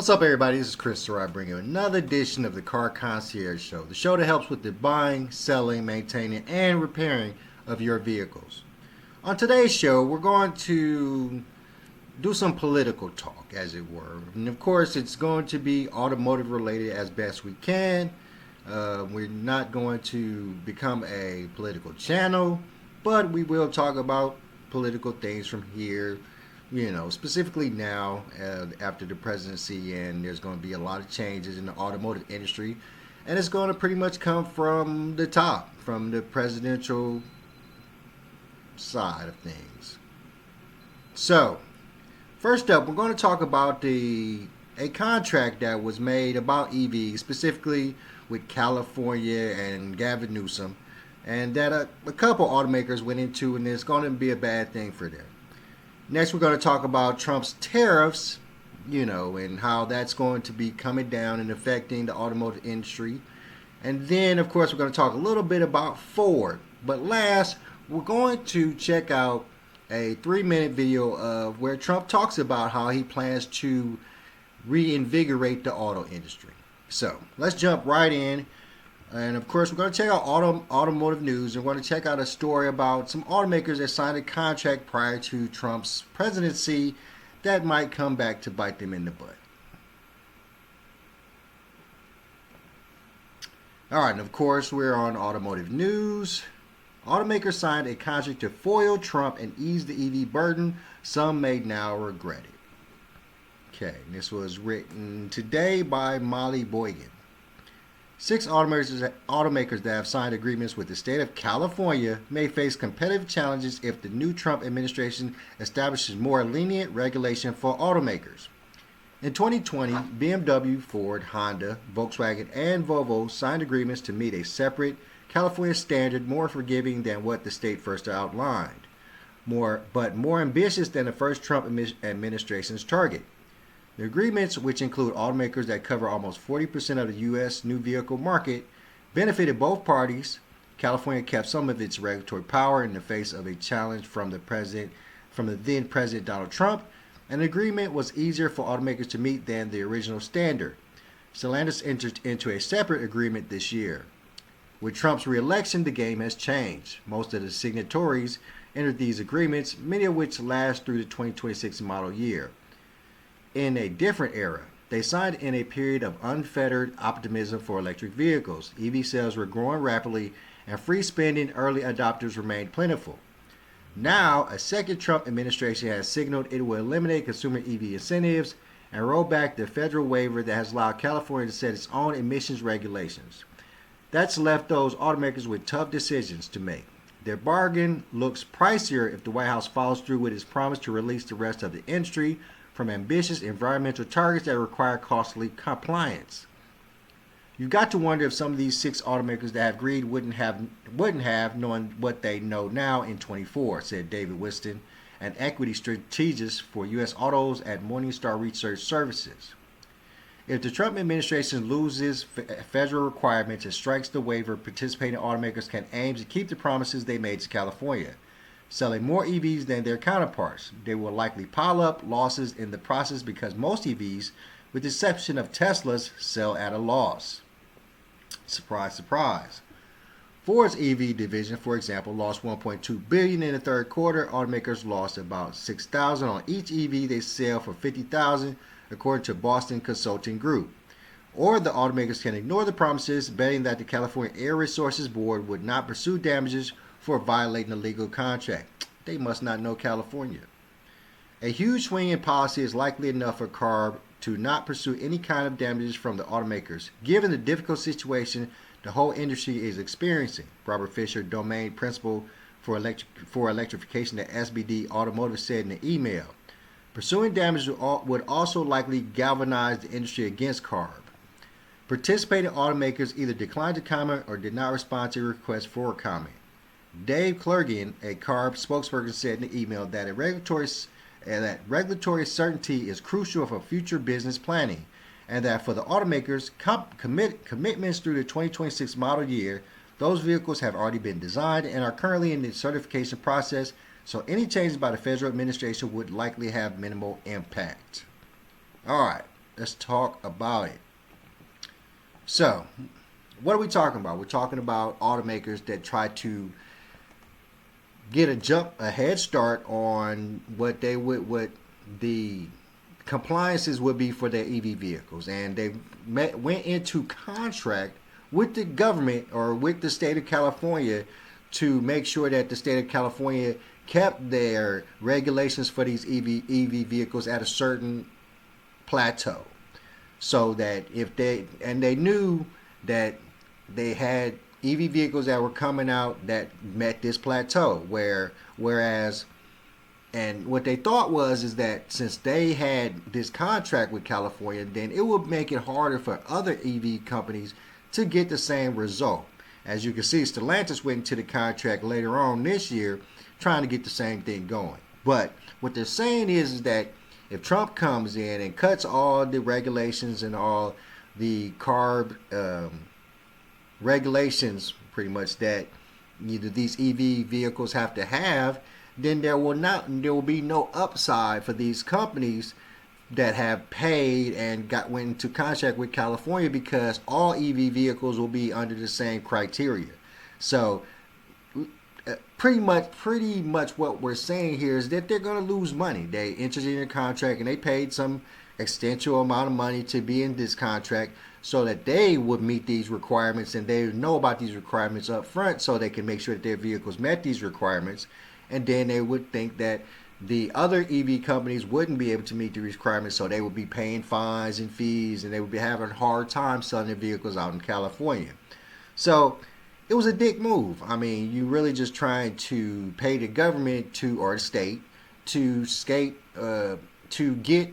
What's up, everybody? This is Chris Sarai bringing you another edition of the Car Concierge Show, the show that helps with the buying, selling, maintaining, and repairing of your vehicles. On today's show, we're going to do some political talk, as it were. And of course, it's going to be automotive related as best we can. We're not going to become a political channel, but we will talk about political things from here. Specifically now, after the presidency, and there's going to be a lot of changes in the automotive industry, and it's going to pretty much come from the top, from the presidential side of things. So, first up, we're going to talk about a contract that was made about EVs, specifically with California and Gavin Newsom, and that a couple automakers went into, and it's going to be a bad thing for them. Next, we're going to talk about Trump's tariffs, and how that's going to be coming down and affecting the automotive industry. And then, of course, we're going to talk a little bit about Ford. But last, we're going to check out a 3-minute video of where Trump talks about how he plans to reinvigorate the auto industry. So, let's jump right in. And of course, we're going to check out automotive news. And we're going to check out a story about some automakers that signed a contract prior to Trump's presidency that might come back to bite them in the butt. All right, and of course, we're on automotive news. Automakers signed a contract to foil Trump and ease the EV burden. Some may now regret it. Okay, this was written today by Molly Boygan. 6 automakers that have signed agreements with the state of California may face competitive challenges if the new Trump administration establishes more lenient regulation for automakers. In 2020, BMW, Ford, Honda, Volkswagen, and Volvo signed agreements to meet a separate California standard more forgiving than what the state first outlined, but more ambitious than the first Trump administration's target. The agreements, which include automakers that cover almost 40% of the U.S. new vehicle market, benefited both parties. California kept some of its regulatory power in the face of a challenge from the then President Donald Trump, and the agreement was easier for automakers to meet than the original standard. Stellantis entered into a separate agreement this year. With Trump's re-election, the game has changed. Most of the signatories entered these agreements, many of which last through the 2026 model year. In a different era, they signed in a period of unfettered optimism for electric vehicles. EV sales were growing rapidly, and free-spending early adopters remained plentiful. Now, a second Trump administration has signaled it will eliminate consumer EV incentives and roll back the federal waiver that has allowed California to set its own emissions regulations. That's left those automakers with tough decisions to make. Their bargain looks pricier if the White House follows through with its promise to release the rest of the industry from ambitious environmental targets that require costly compliance. You've got to wonder if some of these 6 automakers that have agreed wouldn't have knowing what they know now in 24, said David Whiston, an equity strategist for U.S. Autos at Morningstar Research Services. If the Trump administration loses federal requirements and strikes the waiver, participating automakers can aim to keep the promises they made to California, selling more EVs than their counterparts. They will likely pile up losses in the process because most EVs, with the exception of Teslas, sell at a loss. Surprise, surprise. Ford's EV division, for example, lost $1.2 billion in the third quarter. Automakers lost about $6,000 on each EV they sell for $50,000, according to Boston Consulting Group. Or the automakers can ignore the promises, betting that the California Air Resources Board would not pursue damages for violating a legal contract. They must not know California. A huge swing in policy is likely enough for CARB to not pursue any kind of damages from the automakers, given the difficult situation the whole industry is experiencing. Robert Fisher, domain principal for electrification at SBD Automotive, said in an email. Pursuing damages would also likely galvanize the industry against CARB. Participating automakers either declined to comment or did not respond to a request for a comment. Dave Clergan, a CARB spokesperson, said in the email that regulatory certainty is crucial for future business planning, and that for the automakers' commitments through the 2026 model year, those vehicles have already been designed and are currently in the certification process, so any changes by the federal administration would likely have minimal impact. All right. Let's talk about it. So, what are we talking about? We're talking about automakers that try to get a head start on what the compliances would be for their EV vehicles, and they went into contract with the government or with the state of California to make sure that the state of California kept their regulations for these EV vehicles at a certain plateau, so that they knew that they had EV vehicles that were coming out that met this plateau, whereas and what they thought is that since they had this contract with California, then it would make it harder for other EV companies to get the same result. As you can see, Stellantis went into the contract later on this year trying to get the same thing going. But what they're saying is that if Trump comes in and cuts all the regulations and all the CARB regulations, pretty much, that either these EV vehicles have to have, then there will be no upside for these companies that have paid and went into contract with California, because all EV vehicles will be under the same criteria. So pretty much what we're saying here is that they're going to lose money. They entered in a contract and they paid some extensive amount of money to be in this contract so that they would meet these requirements, and they know about these requirements up front so they can make sure that their vehicles met these requirements. And then they would think that the other EV companies wouldn't be able to meet the requirements, so they would be paying fines and fees, and they would be having a hard time selling their vehicles out in California. So it was a dick move. I mean, you really just trying to pay the government or the state to get.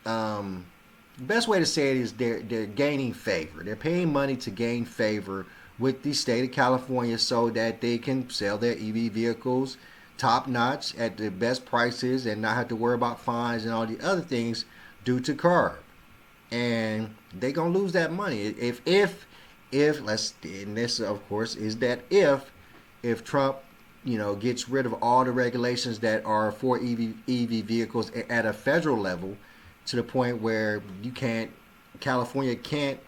The best way to say it is they're gaining favor. They're paying money to gain favor with the state of California so that they can sell their EV vehicles top notch at the best prices and not have to worry about fines and all the other things due to CARB. And they're gonna lose that money if and this of course is that if Trump gets rid of all the regulations that are for EV vehicles at a federal level, to the point where California can't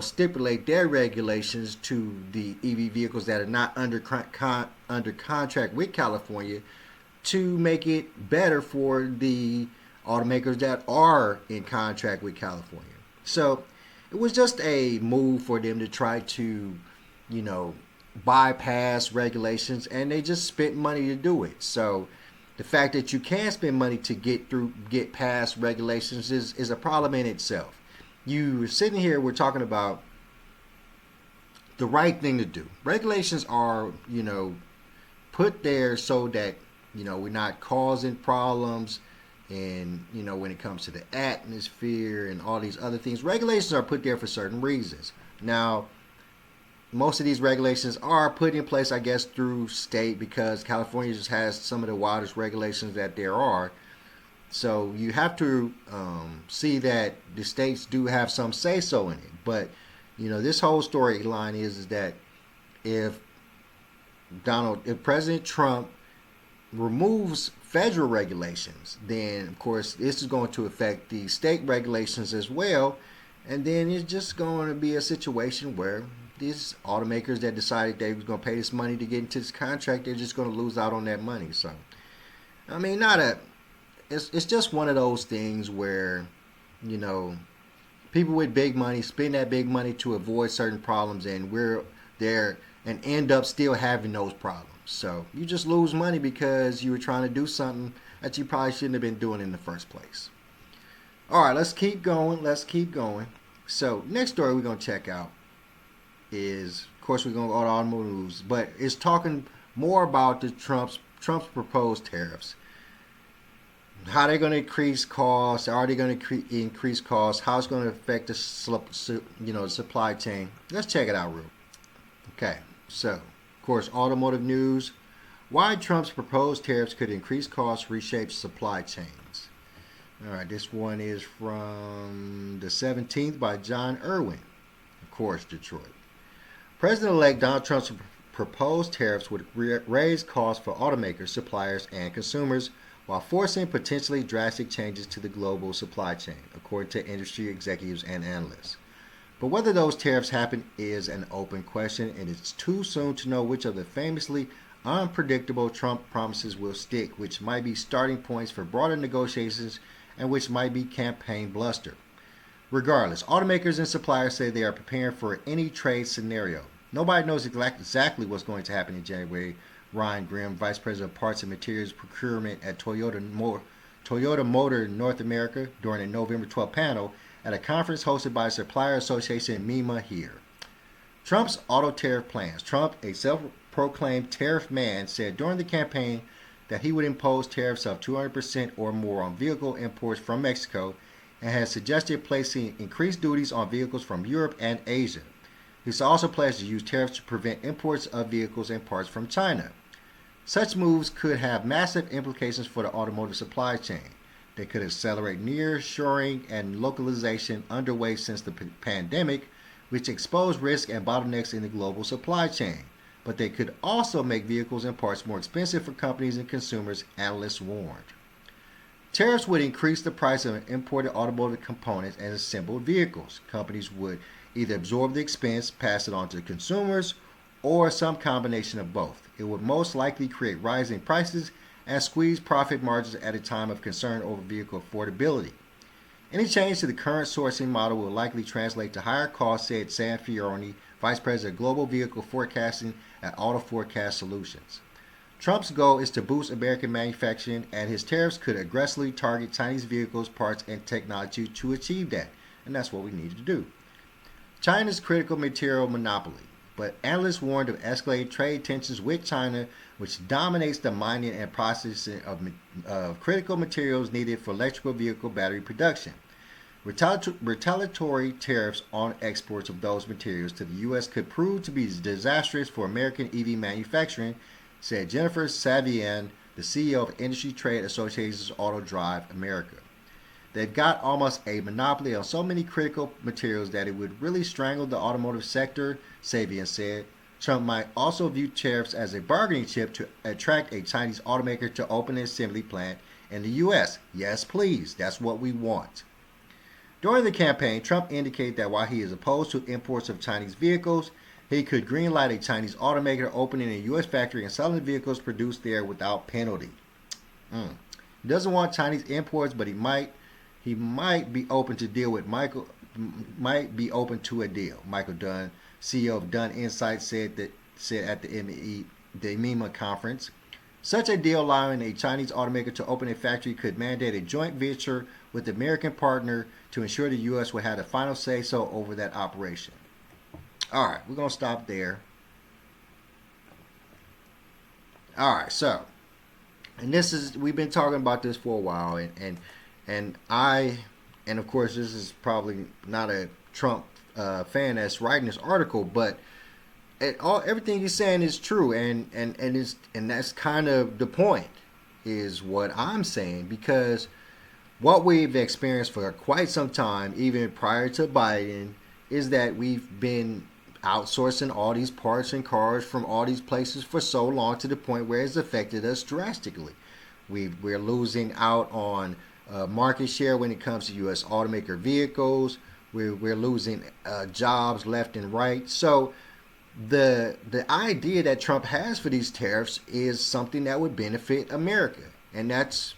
stipulate their regulations to the EV vehicles that are not under contract with California, to make it better for the automakers that are in contract with California. So it was just a move for them to try to, bypass regulations, and they just spent money to do it. So the fact that you can spend money to get past regulations is a problem in itself. We're talking about the right thing to do. Regulations are, put there so that, we're not causing problems. And, when it comes to the atmosphere and all these other things, regulations are put there for certain reasons. Now, most of these regulations are put in place, I guess, through state, because California just has some of the wildest regulations that there are. So you have to see that the states do have some say-so in it. But, this whole storyline is that if President Trump removes federal regulations, then, of course, this is going to affect the state regulations as well. And then it's just going to be a situation where these automakers that decided they was going to pay this money to get into this contract, they're just going to lose out on that money. So, I mean, it's just one of those things where, people with big money spend that big money to avoid certain problems, and we're there and end up still having those problems. So you just lose money because you were trying to do something that you probably shouldn't have been doing in the first place. All right, let's keep going. So next story we're going to check out is, of course, we're going to go to Automotive News, but it's talking more about the Trump's proposed tariffs. How they're going to increase costs? Are they going to increase costs? How it's going to affect the supply chain? Let's check it out real. Okay, so of course, Automotive News. Why Trump's proposed tariffs could increase costs, reshape supply chains. All right, this one is from the 17th by John Irwin, of course, Detroit. President-elect Donald Trump's proposed tariffs would raise costs for automakers, suppliers, and consumers, while forcing potentially drastic changes to the global supply chain, according to industry executives and analysts. But whether those tariffs happen is an open question, and it's too soon to know which of the famously unpredictable Trump promises will stick, which might be starting points for broader negotiations and which might be campaign bluster. Regardless, automakers and suppliers say they are preparing for any trade scenario. Nobody knows exactly what's going to happen in January. Ryan Grimm, Vice President of Parts and Materials Procurement at Toyota Motor North America, during a November 12 panel at a conference hosted by Supplier Association MEMA here. Trump's auto tariff plans. Trump, a self-proclaimed tariff man, said during the campaign that he would impose tariffs of 200% or more on vehicle imports from Mexico and has suggested placing increased duties on vehicles from Europe and Asia. He's also pledged to use tariffs to prevent imports of vehicles and parts from China. Such moves could have massive implications for the automotive supply chain. They could accelerate nearshoring and localization underway since the pandemic, which exposed risks and bottlenecks in the global supply chain. But they could also make vehicles and parts more expensive for companies and consumers, analysts warned. Tariffs would increase the price of imported automotive components and assembled vehicles. Companies would either absorb the expense, pass it on to consumers, or some combination of both. It would most likely create rising prices and squeeze profit margins at a time of concern over vehicle affordability. Any change to the current sourcing model will likely translate to higher costs, said Sam Fioroni, Vice President of Global Vehicle Forecasting at Auto Forecast Solutions. Trump's goal is to boost American manufacturing, and his tariffs could aggressively target Chinese vehicles, parts, and technology to achieve that. And that's what we need to do. China's critical material monopoly. But analysts warned of escalating trade tensions with China, which dominates the mining and processing of critical materials needed for electric vehicle battery production. Retaliatory tariffs on exports of those materials to the U.S. could prove to be disastrous for American EV manufacturing, said Jennifer Savian, the CEO of Industry Trade Association's Auto Drive America. They've got almost a monopoly on so many critical materials that it would really strangle the automotive sector, Savian said. Trump might also view tariffs as a bargaining chip to attract a Chinese automaker to open an assembly plant in the U.S. Yes, please. That's what we want. During the campaign, Trump indicated that while he is opposed to imports of Chinese vehicles, he could greenlight a Chinese automaker opening a U.S. factory and selling vehicles produced there without penalty. He doesn't want Chinese imports, but he might be open to deal with might be open to a deal. Michael Dunn, CEO of Dunn Insights, said at the MEMA conference. Such a deal allowing a Chinese automaker to open a factory could mandate a joint venture with the American partner to ensure the U.S. will have the final say-so over that operation. All right, we're going to stop there. All right, so, and we've been talking about this for a while, and of course, this is probably not a Trump fan that's writing this article, but everything he's saying is true, and that's kind of the point, is what I'm saying, because what we've experienced for quite some time, even prior to Biden, is that we've been outsourcing all these parts and cars from all these places for so long, to the point where it's affected us drastically. We're losing out on market share when it comes to U.S. automaker vehicles. We're losing jobs left and right. So the idea that Trump has for these tariffs is something that would benefit America, and that's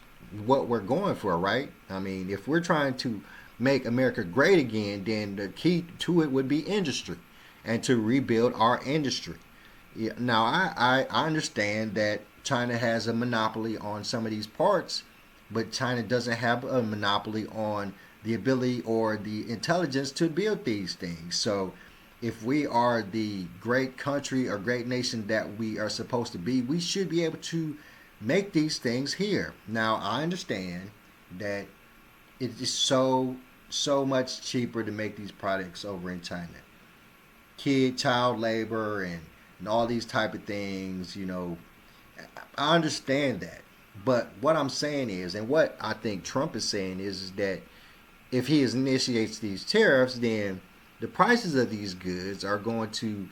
what we're going for, right? I mean, if we're trying to make America great again, then the key to it would be industry, and to rebuild our industry. Now, I understand that China has a monopoly on some of these parts, but China doesn't have a monopoly on the ability or the intelligence to build these things. So if we are the great country or great nation that we are supposed to be, we should be able to make these things here. Now, I understand that it is so much cheaper to make these products over in China. Child labor and all these type of things, I understand that. But what I'm saying is, and what I think Trump is saying is that if he initiates these tariffs, then the prices of these goods are going to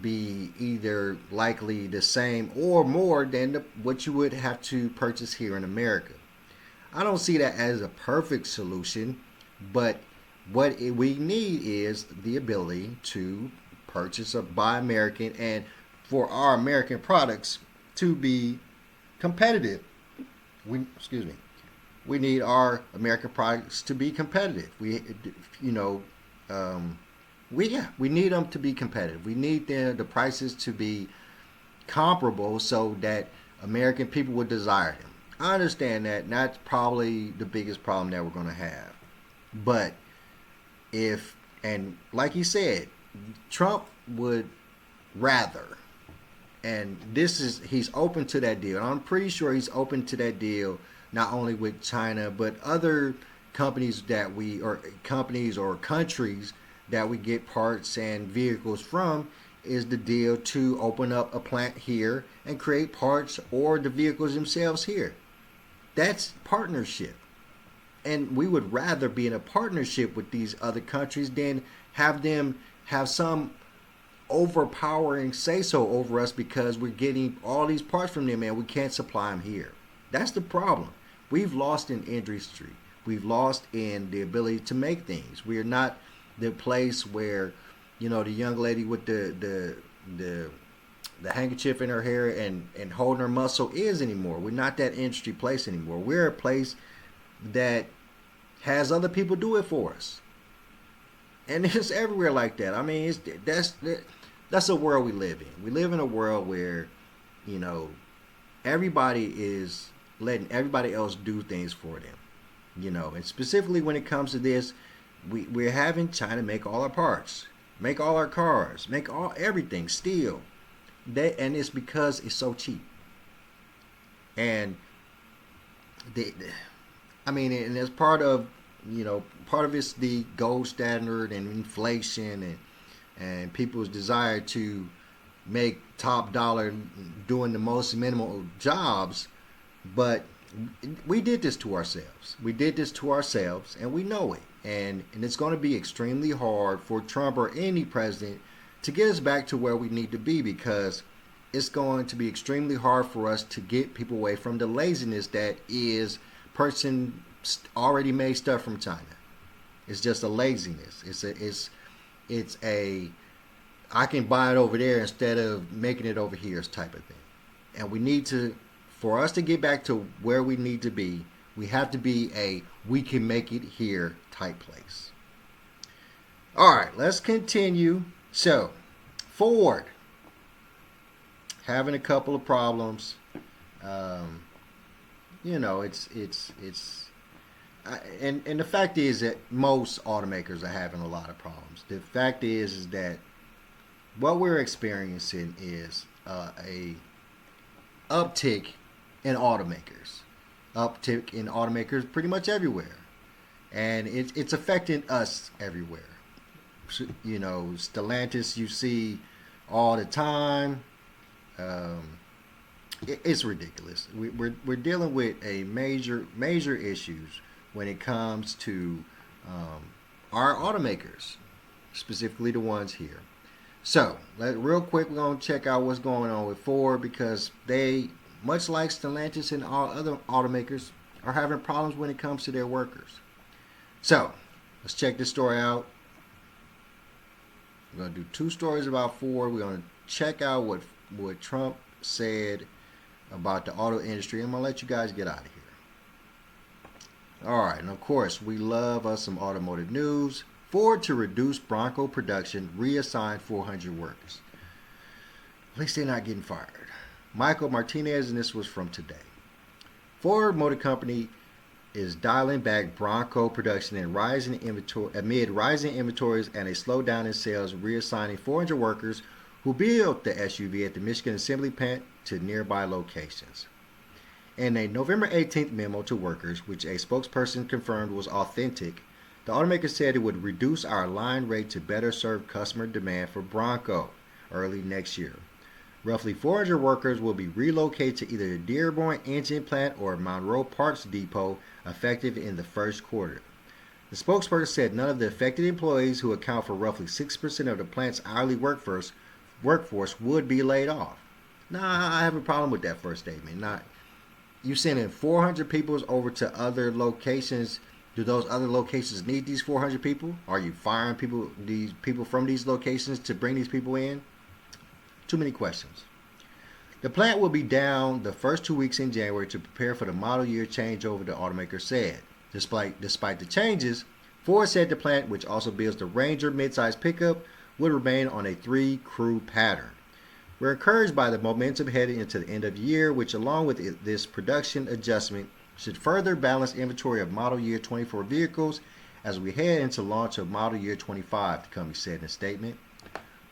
be either likely the same or more than what you would have to purchase here in America. I don't see that as a perfect solution, but what we need is the ability to purchase or buy American, and for our American products to be competitive. Excuse me. We need our American products to be competitive. You know, we need them to be competitive. We need the prices to be comparable so that American people would desire them. I understand that, and that's probably the biggest problem that we're going to have. But if, and like he said, Trump would rather, and he's open to that deal. I'm pretty sure he's open to that deal not only with China but other companies or countries that we get parts and vehicles from, is the deal to open up a plant here and create parts or the vehicles themselves here. That's partnership. And we would rather be in a partnership with these other countries than have them have some overpowering say so over us because we're getting all these parts from them and we can't supply them here. That's the problem. We've lost in industry. We've lost in the ability to make things. We are not the place where, you know, the young lady with the handkerchief in her hair and holding her muscle is anymore. We're not that industry place anymore. We're a place that has other people do it for us. And it's everywhere like that. I mean, that's a world we live in. We live in a world where, you know, everybody is letting everybody else do things for them. You know, and specifically when it comes to this, we're having China make all our parts, make all our cars, make everything, steel. And it's because it's so cheap. And and as part of, you know, part of it's the gold standard and inflation and people's desire to make top dollar doing the most minimal jobs. But we did this to ourselves. We did this to ourselves, and we know it. And it's going to be extremely hard for Trump or any president to get us back to where we need to be, because it's going to be extremely hard for us to get people away from the laziness that is person already made stuff from China. It's just a laziness. It's a I can buy it over there instead of making it over here type of thing. And we need to, for us to get back to where we need to be, we have to be we can make it here type place. All right, let's continue. So, Ford having a couple of problems. You know, and the fact is that most automakers are having a lot of problems. The fact is that what we're experiencing is a uptick in automakers. Uptick in automakers pretty much everywhere. And it's affecting us everywhere. You know, Stellantis you see all the time. It's ridiculous. We're dealing with a major issues when it comes to our automakers, specifically the ones here. So, real quick, we're going to check out what's going on with Ford, because they, much like Stellantis and all other automakers, are having problems when it comes to their workers. So, let's check this story out. We're going to do two stories about Ford. We're going to check out what Trump said about the auto industry. I'm going to let you guys get out of here. All right, and of course, we love us some automotive news. Ford to reduce Bronco production, reassign 400 workers. At least they're not getting fired. Michael Martinez, and this was from today. Ford Motor Company is dialing back Bronco production and amid rising inventories and a slowdown in sales, reassigning 400 workers who built the SUV at the Michigan assembly plant to nearby locations. In a November 18th memo to workers, which a spokesperson confirmed was authentic, the automaker said it would reduce our line rate to better serve customer demand for Bronco early next year. Roughly 400 workers will be relocated to either the Dearborn engine plant or Monroe Parts Depot effective in the first quarter. The spokesperson said none of the affected employees, who account for roughly 6% of the plant's hourly workforce, workforce would be laid off. Nah, I have a problem with that first statement. Not you sending 400 people over to other locations. Do those other locations need these 400 people? Are you firing these people from these locations to bring these people in? Too many questions. The plant will be down the first 2 weeks in January to prepare for the model year changeover, the automaker said. Despite the changes, Ford said the plant, which also builds the Ranger midsize pickup, would remain on a 3-crew pattern. We're encouraged by the momentum heading into the end of the year, which along with this production adjustment should further balance inventory of model year 24 vehicles as we head into launch of model year 25, the company said in a statement.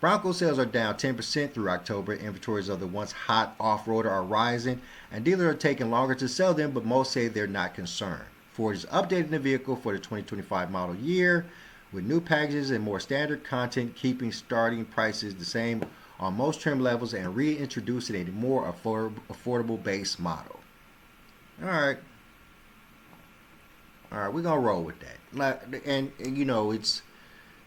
Bronco sales are down 10% through October. Inventories of the once hot off-roader are rising, and dealers are taking longer to sell them, but most say they're not concerned. Ford is updating the vehicle for the 2025 model year with new packages and more standard content, keeping starting prices the same on most trim levels and reintroducing a more affordable base model. All right, we're gonna roll with that. And you know, it's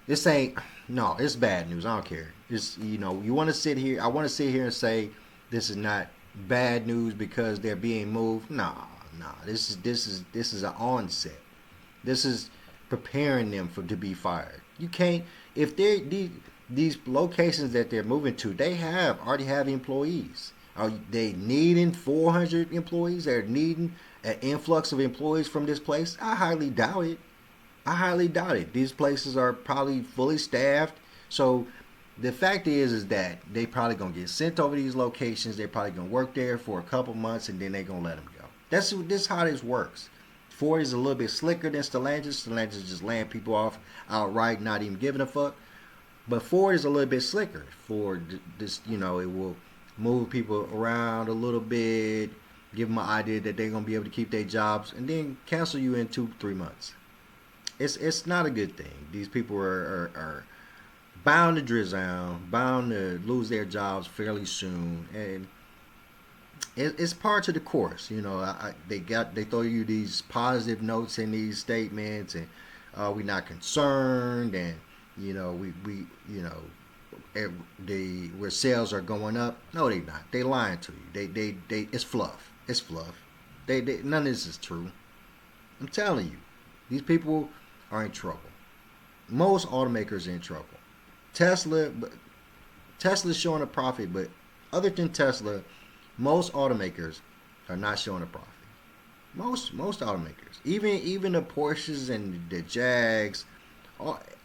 bad news. I don't care. You want to sit here. I want to sit here and say this is not bad news because they're being moved. Nah. This is an onset. This is preparing them to be fired. You can't if these locations that they're moving to, they already have employees. Are they needing 400 employees? They're needing an influx of employees from this place? I highly doubt it. These places are probably fully staffed. So the fact is that they probably gonna get sent over these locations. They're probably gonna work there for a couple months and then they're gonna let them go. This how this works. Ford is a little bit slicker than Stellantis. Stellantis just laying people off outright, not even giving a fuck. But Ford is a little bit slicker. Ford, it will move people around a little bit, give them an idea that they're gonna be able to keep their jobs, and then cancel you in 2-3 months. It's not a good thing. These people are bound to drizzle, bound to lose their jobs fairly soon, and it's part of the course. They throw you these positive notes in these statements, and we're not concerned, and where sales are going up. No, they're not. They lying to you. They it's fluff. It's fluff. None of this is true. I'm telling you, these people are in trouble. Most automakers are in trouble. Tesla's showing a profit, but other than Tesla, most automakers are not showing a profit. Most automakers, even the Porsches and the Jags,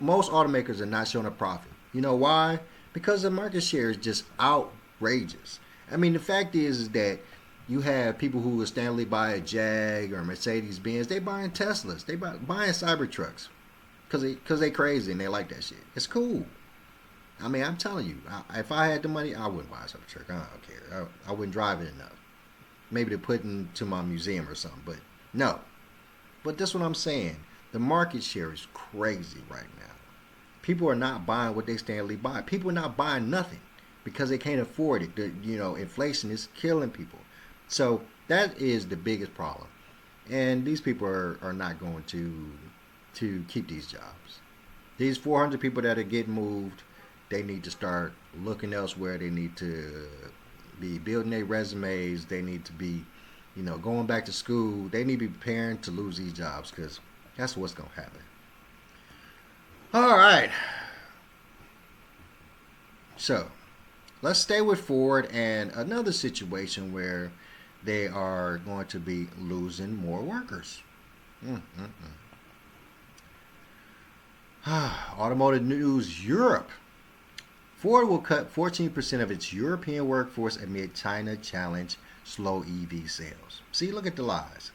most automakers are not showing a profit. You know why? Because the market share is just outrageous. I mean, the fact is that you have people who will Stanley buy a Jag or a Mercedes Benz. They buying Teslas. They buying Cybertrucks because they crazy and they like that shit. It's cool. I mean, I'm telling you, if I had the money, I wouldn't buy a Cybertruck. I don't care. I wouldn't drive it enough. Maybe to put into my museum or something, but no. But that's what I'm saying. The market share is crazy right now. People are not buying what they Stanley buy. People are not buying nothing because they can't afford it. Inflation is killing people. So that is the biggest problem. And these people are not going to keep these jobs. These 400 people that are getting moved, they need to start looking elsewhere. They need to be building their resumes. They need to be, going back to school. They need to be preparing to lose these jobs because that's what's going to happen. All right. So let's stay with Ford and another situation where they are going to be losing more workers. Automotive news, Europe. Ford will cut 14% of its European workforce amid China challenge slow EV sales. See, look at the lies.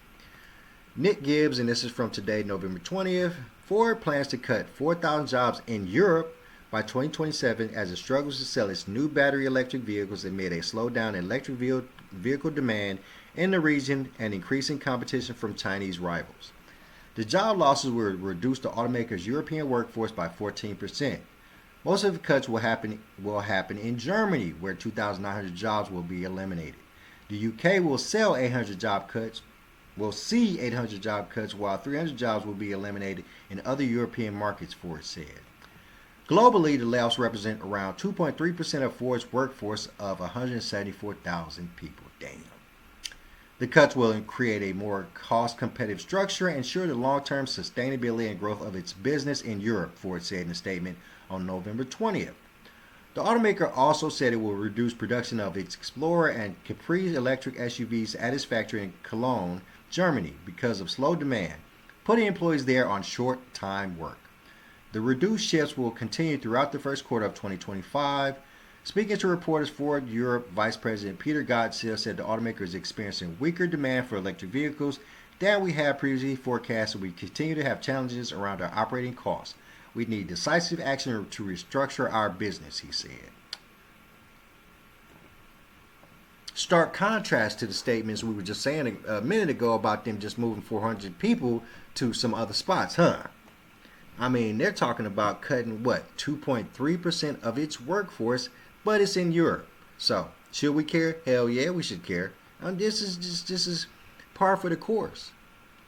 Nick Gibbs, and this is from today, November 20th. Ford plans to cut 4,000 jobs in Europe by 2027 as it struggles to sell its new battery electric vehicles amid a slowdown in electric vehicle demand in the region and increasing competition from Chinese rivals. The job losses will reduce the automaker's European workforce by 14%. Most of the cuts will happen in Germany, where 2,900 jobs will be eliminated. The UK will see 800 job cuts, while 300 jobs will be eliminated in other European markets, Ford said. Globally, the layoffs represent around 2.3% of Ford's workforce of 174,000 people. Damn. The cuts will create a more cost competitive structure and ensure the long term sustainability and growth of its business in Europe, Ford said in a statement on November 20th. The automaker also said it will reduce production of its Explorer and Caprice electric SUVs at its factory in Cologne, Germany, because of slow demand, putting employees there on short time work. The reduced shifts will continue throughout the first quarter of 2025. Speaking to reporters, Ford Europe Vice President Peter Godsill said the automaker is experiencing weaker demand for electric vehicles than we had previously forecast, and we continue to have challenges around our operating costs. We need decisive action to restructure our business, he said. Stark contrast to the statements we were just saying a minute ago about them just moving 400 people to some other spots, huh? I mean, they're talking about cutting, 2.3% of its workforce, but it's in Europe. So, should we care? Hell yeah, we should care. This is par for the course.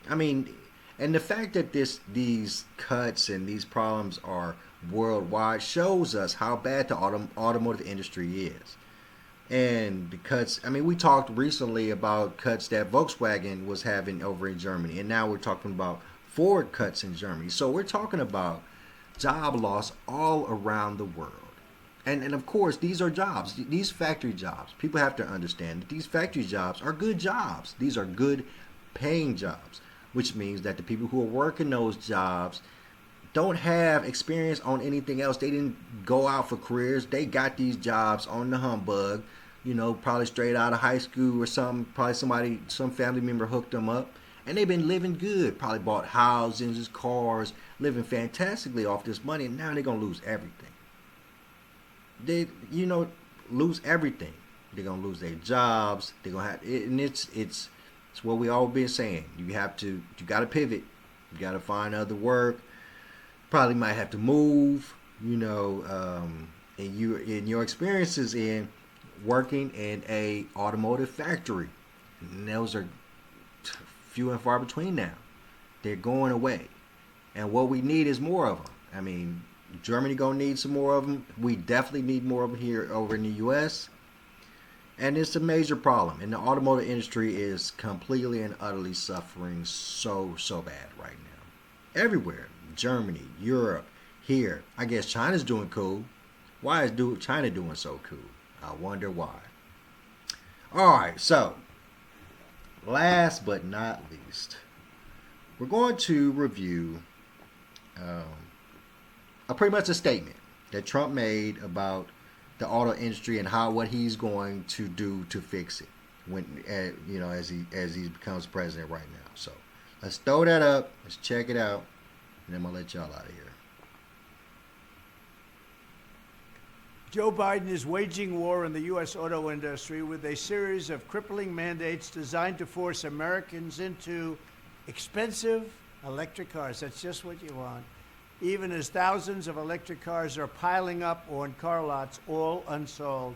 I mean, and the fact that these cuts and these problems are worldwide shows us how bad the automotive industry is. And the cuts, I mean, we talked recently about cuts that Volkswagen was having over in Germany, and now we're talking about Ford cuts in Germany. So we're talking about job loss all around the world. And of course, these are jobs, these factory jobs. People have to understand that these factory jobs are good jobs. These are good paying jobs, which means that the people who are working those jobs don't have experience on anything else. They didn't go out for careers. They got these jobs on the humbug, probably straight out of high school or something. Probably some family member hooked them up. And they've been living good. Probably bought houses, cars, living fantastically off this money. And now they're going to lose everything. They, lose everything. They're going to lose their jobs. They're going to have, and it's what we all been saying. You got to pivot. You got to find other work. Probably might have to move, and in your experiences in working in a automotive factory. And those are few and far between now. They're going away. And what we need is more of them. I mean, Germany gonna need some more of them. We definitely need more of them here over in the U.S. And it's a major problem. And the automotive industry is completely and utterly suffering so bad right now. Everywhere. Germany, Europe, here. I guess China's doing cool. Why is China doing so cool? I wonder why. All right, so last but not least, we're going to review pretty much a statement that Trump made about the auto industry and what he's going to do to fix it as he becomes president right now. So let's throw that up. Let's check it out, and I'm gonna let y'all out of here. Joe Biden is waging war in the U.S. auto industry with a series of crippling mandates designed to force Americans into expensive electric cars. That's just what you want. Even as thousands of electric cars are piling up on car lots, all unsold.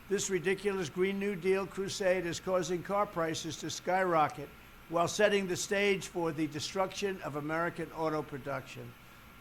This ridiculous Green New Deal crusade is causing car prices to skyrocket while setting the stage for the destruction of American auto production.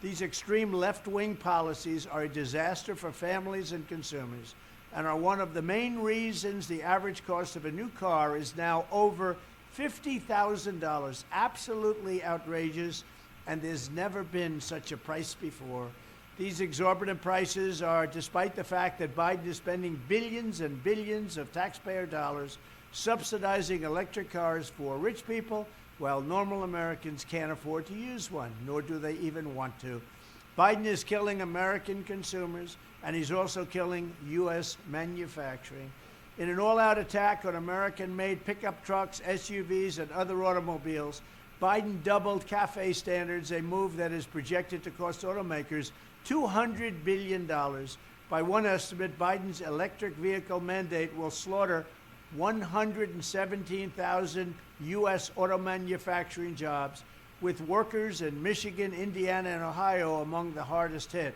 These extreme left-wing policies are a disaster for families and consumers and are one of the main reasons the average cost of a new car is now over $50,000. Absolutely outrageous, and there's never been such a price before. These exorbitant prices are despite the fact that Biden is spending billions and billions of taxpayer dollars subsidizing electric cars for rich people, while normal Americans can't afford to use one, nor do they even want to. Biden is killing American consumers, and he's also killing U.S. manufacturing. In an all-out attack on American-made pickup trucks, SUVs, and other automobiles, Biden doubled CAFE standards, a move that is projected to cost automakers $200 billion. By one estimate, Biden's electric vehicle mandate will slaughter 117,000 U.S. auto manufacturing jobs, with workers in Michigan, Indiana, and Ohio among the hardest hit.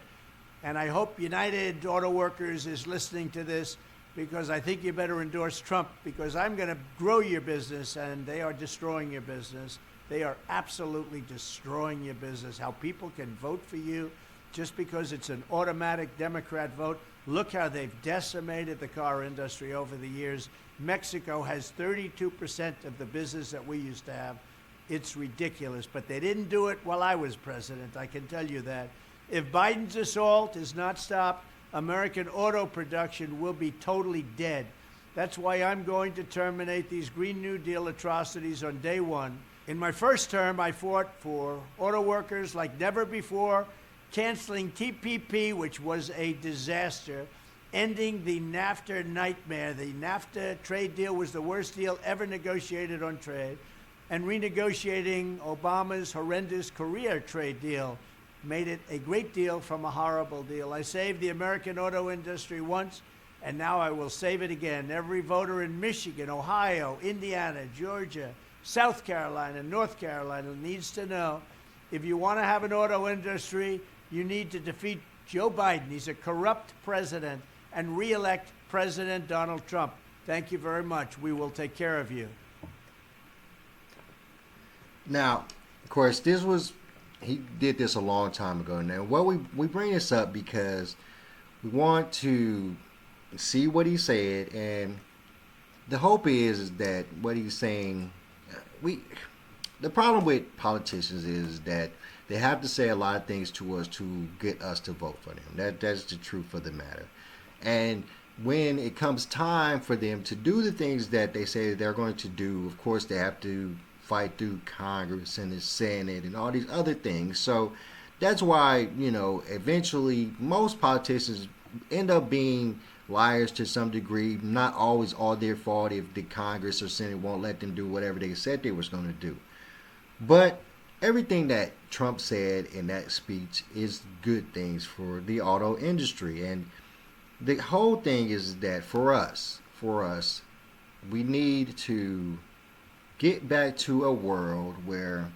And I hope United Auto Workers is listening to this, because I think you better endorse Trump, because I'm going to grow your business, and they are destroying your business. They are absolutely destroying your business, how people can vote for you, just because it's an automatic Democrat vote. Look how they've decimated the car industry over the years. Mexico has 32% of the business that we used to have. It's ridiculous, but they didn't do it while I was president, I can tell you that. If Biden's assault is not stopped, American auto production will be totally dead. That's why I'm going to terminate these Green New Deal atrocities on day one. In my first term, I fought for auto workers like never before, canceling TPP, which was a disaster, ending the NAFTA nightmare. The NAFTA trade deal was the worst deal ever negotiated on trade, and renegotiating Obama's horrendous Korea trade deal made it a great deal from a horrible deal. I saved the American auto industry once, and now I will save it again. Every voter in Michigan, Ohio, Indiana, Georgia, South Carolina, North Carolina needs to know, if you want to have an auto industry, you need to defeat Joe Biden. He's a corrupt president, and re-elect President Donald Trump. Thank you very much. We will take care of you. Now, of course, he did this a long time ago. Now, we bring this up because we want to see what he said, and the hope is that what he's saying, the problem with politicians is that they have to say a lot of things to us to get us to vote for them. That's the truth of the matter. And when it comes time for them to do the things that they say they're going to do, of course, they have to fight through Congress and the Senate and all these other things. So that's why, eventually most politicians end up being liars to some degree. Not always all their fault if the Congress or Senate won't let them do whatever they said they was going to do. But everything that Trump said in that speech is good things for the auto industry. And the whole thing is that for us, we need to get back to a world where,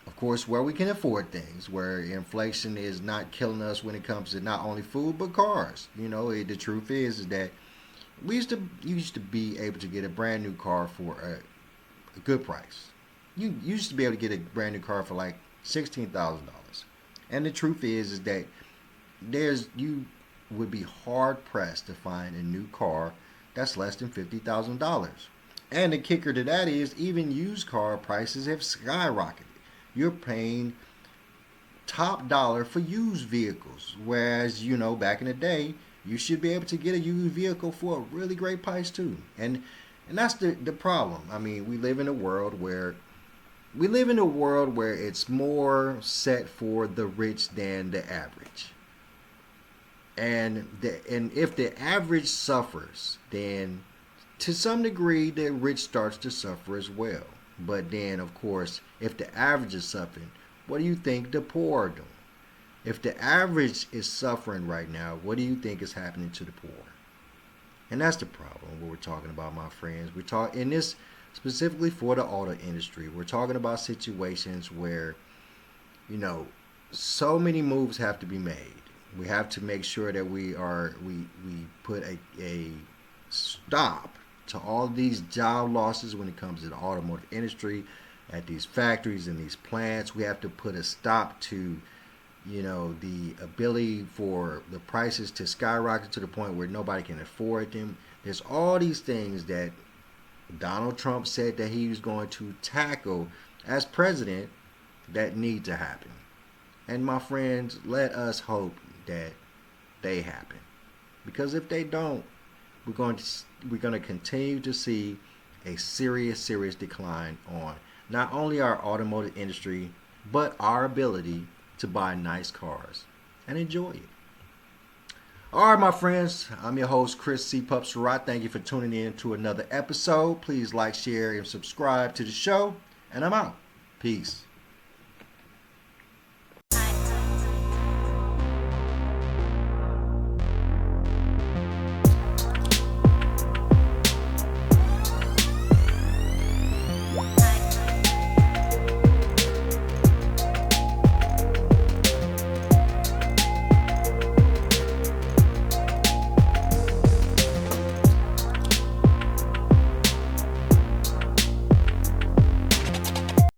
of course, where we can afford things, where inflation is not killing us when it comes to not only food but cars. The truth is that we used to be able to get a brand new car for a good price. You used to be able to get a brand new car for like $16,000, and the truth is that you would be hard pressed to find a new car that's less than $50,000. And the kicker to that is even used car prices have skyrocketed. You're paying top dollar for used vehicles, whereas back in the day you should be able to get a used vehicle for a really great price too. And that's the problem. I mean, we live in a world where it's more set for the rich than the average. And if the average suffers, then to some degree the rich starts to suffer as well. But then, of course, if the average is suffering, what do you think the poor are doing? If the average is suffering right now, what do you think is happening to the poor? And that's the problem what we're talking about, my friends. We're talking in this specifically for the auto industry. We're talking about situations where, so many moves have to be made. We have to make sure that we put a stop to all these job losses when it comes to the automotive industry at these factories and these plants. We have to put a stop to the ability for the prices to skyrocket to the point where nobody can afford them. There's all these things that Donald Trump said that he was going to tackle as president that need to happen. And my friends, let us hope that they happen. Because if they don't, we're going to continue to see a serious decline on not only our automotive industry, but our ability to buy nice cars and enjoy it. All right, my friends, I'm your host, Chris C. Pup Surratt. Thank you for tuning in to another episode. Please like, share, and subscribe to the show. And I'm out. Peace.